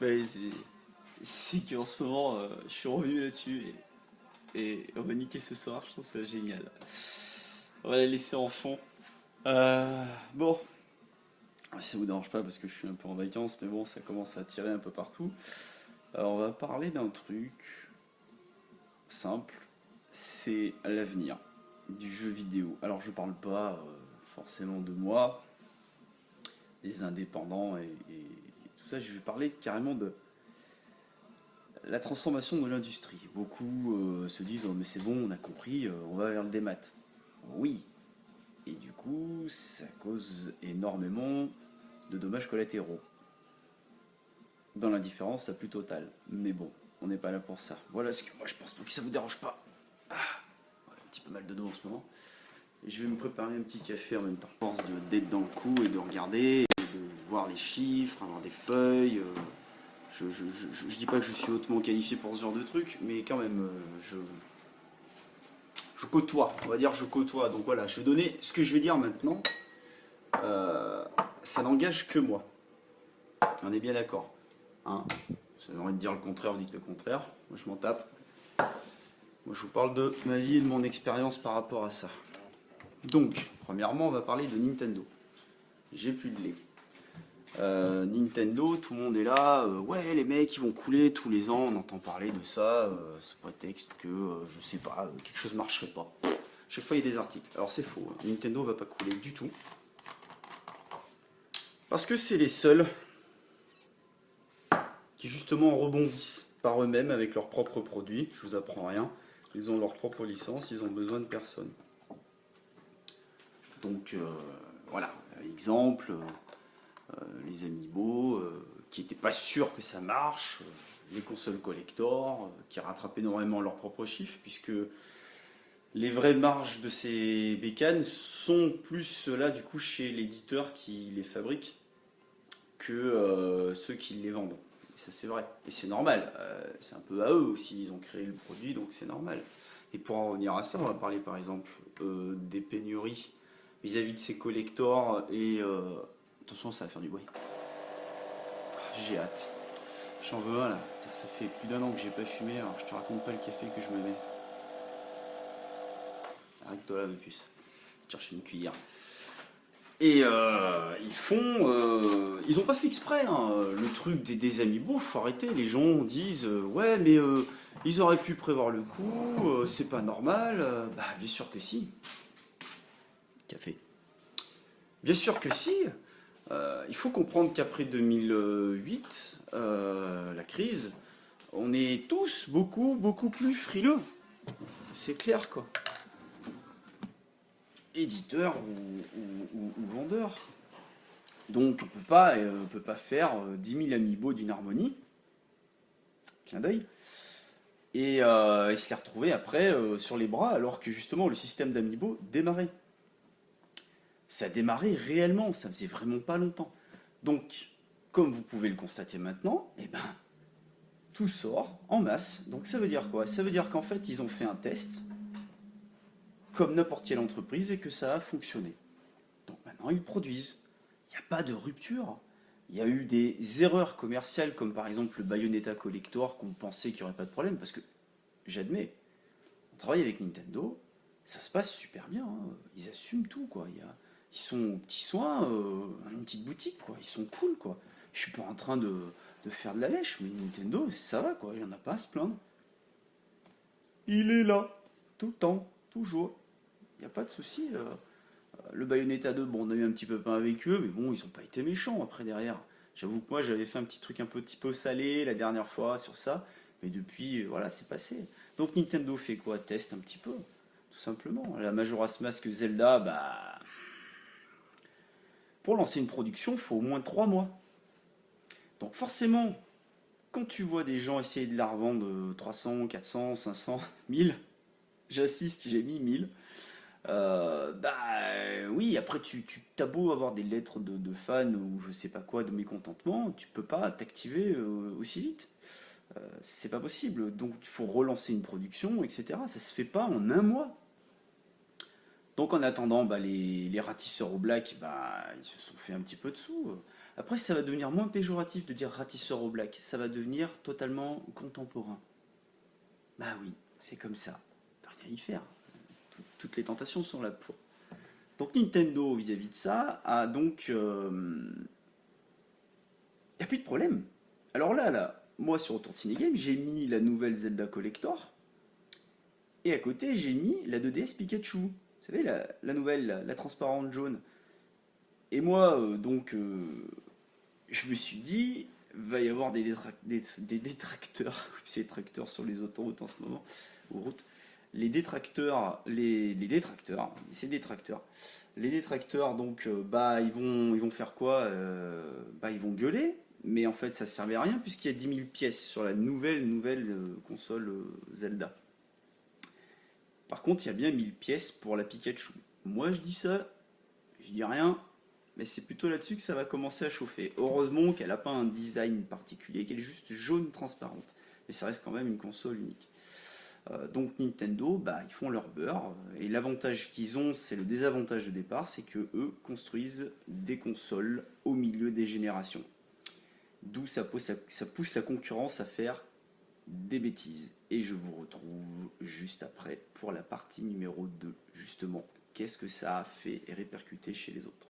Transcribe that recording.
Ouais, c'est qu'en ce moment, je suis revenu là-dessus et on va niquer ce soir, je trouve ça génial. On va la laisser en fond. Bon, si ça vous dérange pas parce que je suis un peu en vacances, mais bon, ça commence à tirer un peu partout. Alors, on va parler d'un truc simple, c'est l'avenir du jeu vidéo. Alors, je parle pas forcément de moi, des indépendants et tout ça, je vais parler carrément de la transformation de l'industrie. Beaucoup se disent oh, mais c'est bon, on a compris, on va vers le démat. Oui, et du coup, ça cause énormément de dommages collatéraux. Dans l'indifférence la plus totale. Mais bon, on n'est pas là pour ça. Voilà ce que moi je pense pour que ça vous dérange pas. Un petit peu mal de dos en ce moment. Et je vais me préparer un petit café en même temps. Je pense d'être dans le coup et de regarder, et de voir les chiffres, avoir des feuilles. Je dis pas que je suis hautement qualifié pour ce genre de truc, mais quand même, je côtoie, on va dire je côtoie. Donc voilà, je vais donner ce que je vais dire maintenant. Ça n'engage que moi. On est bien d'accord. Hein, ça a envie de dire le contraire, vous dites le contraire. Moi je m'en tape. Moi je vous parle de ma vie et de mon expérience par rapport à ça. Donc, premièrement, on va parler de Nintendo. J'ai plus de lait. Nintendo, tout le monde est là, ouais les mecs ils vont couler tous les ans, on entend parler de ça, sous prétexte que, je sais pas, quelque chose marcherait pas. Chaque fois il y a des articles. Alors c'est faux, hein. Nintendo va pas couler du tout. Parce que c'est les seuls qui justement rebondissent par eux-mêmes avec leurs propres produits. Je vous apprends rien. Ils ont leur propre licence, ils ont besoin de personne. Donc voilà, exemple, les amiibo, qui n'étaient pas sûrs que ça marche, les consoles collector, qui rattrapent énormément leurs propres chiffres, puisque les vraies marges de ces bécanes sont plus là du coup chez l'éditeur qui les fabrique que ceux qui les vendent. Et ça c'est vrai. Et c'est normal. C'est un peu à eux aussi, ils ont créé le produit, donc c'est normal. Et pour en revenir à ça, on va parler par exemple des pénuries vis-à-vis de ces collectors et... attention, ça va faire du bruit. J'ai hâte. J'en veux un là. Ça fait plus d'un an que j'ai pas fumé, alors je te raconte pas le café que je me mets. Arrête-toi là, ma puce. Chercher une cuillère. Et ils font. Ils ont pas fait exprès, hein. Le truc des amiibo, faut arrêter. Les gens disent ouais, mais ils auraient pu prévoir le coup, c'est pas normal. Bah, bien sûr que si. Café. Bien sûr que si. Il faut comprendre qu'après 2008, la crise, on est tous beaucoup plus frileux. C'est clair, quoi. Éditeur ou vendeur. Donc on peut pas faire 10 000 amiibo d'une harmonie, clin d'œil, et se les retrouver après sur les bras alors que justement le système d'amiibo démarrait. Ça démarrait réellement, ça faisait vraiment pas longtemps. Donc, comme vous pouvez le constater maintenant, eh ben, tout sort en masse. Donc ça veut dire quoi? Ça veut dire qu'en fait ils ont fait un test comme n'importe quelle entreprise et que ça a fonctionné. Donc maintenant ils produisent. Il n'y a pas de rupture. Il y a eu des erreurs commerciales comme par exemple le Bayonetta Collector qu'on pensait qu'il n'y aurait pas de problème parce que j'admets, on travaille avec Nintendo, ça se passe super bien, hein. Ils assument tout quoi. Ils sont aux petits soins, une petite boutique quoi. Ils sont cool quoi. Je suis pas en train de faire de la lèche, mais Nintendo ça va quoi. Il n'y en a pas à se plaindre. Il est là, tout le temps, toujours. Il n'y a pas de souci. Le Bayonetta 2, bon, on a eu un petit peu pain avec eux, mais bon, ils ont pas été méchants après derrière. J'avoue que moi, j'avais fait un petit truc un petit peu salé la dernière fois sur ça, mais depuis, voilà, c'est passé. Donc Nintendo fait quoi? Teste un petit peu, tout simplement. La Majora's Mask Zelda, bah, pour lancer une production, il faut au moins 3 mois. Donc forcément, quand tu vois des gens essayer de la revendre 300, 400, 500, 1000, j'assiste, j'ai mis 1000. Bah oui, après tu t'as beau avoir des lettres de fans ou je sais pas quoi, de mécontentement, tu peux pas t'activer aussi vite. C'est pas possible. Donc il faut relancer une production, etc. Ça se fait pas en un mois. Donc en attendant, bah, les ratisseurs au black, bah, ils se sont fait un petit peu de sous. Après, ça va devenir moins péjoratif de dire ratisseur au black. Ça va devenir totalement contemporain. Bah oui, c'est comme ça. On peut rien y faire. Toutes les tentations sont là pour. Donc Nintendo, vis-à-vis de ça, a donc... y a plus de problème. Alors là, moi sur Retour de Cinégame, j'ai mis la nouvelle Zelda Collector, et à côté, j'ai mis la 2DS Pikachu. Vous savez, la nouvelle, la transparente jaune. Et moi, je me suis dit, va y avoir des détracteurs, c'est détracteurs sur les autoroutes en ce moment, ou routes. Les détracteurs, c'est détracteurs. Les détracteurs, bah, ils vont faire quoi? Bah, ils vont gueuler, mais en fait, ça ne servait à rien puisqu'il y a 10 000 pièces sur la nouvelle console Zelda. Par contre, il y a bien 1 000 pièces pour la Pikachu. Moi, je dis ça, je dis rien, mais c'est plutôt là-dessus que ça va commencer à chauffer. Heureusement qu'elle n'a pas un design particulier, qu'elle est juste jaune transparente. Mais ça reste quand même une console unique. Donc Nintendo, bah, ils font leur beurre. Et l'avantage qu'ils ont, c'est le désavantage de départ, c'est que eux construisent des consoles au milieu des générations. D'où ça pousse la concurrence à faire des bêtises. Et je vous retrouve juste après pour la partie numéro 2. Justement, qu'est-ce que ça a fait et répercuté chez les autres.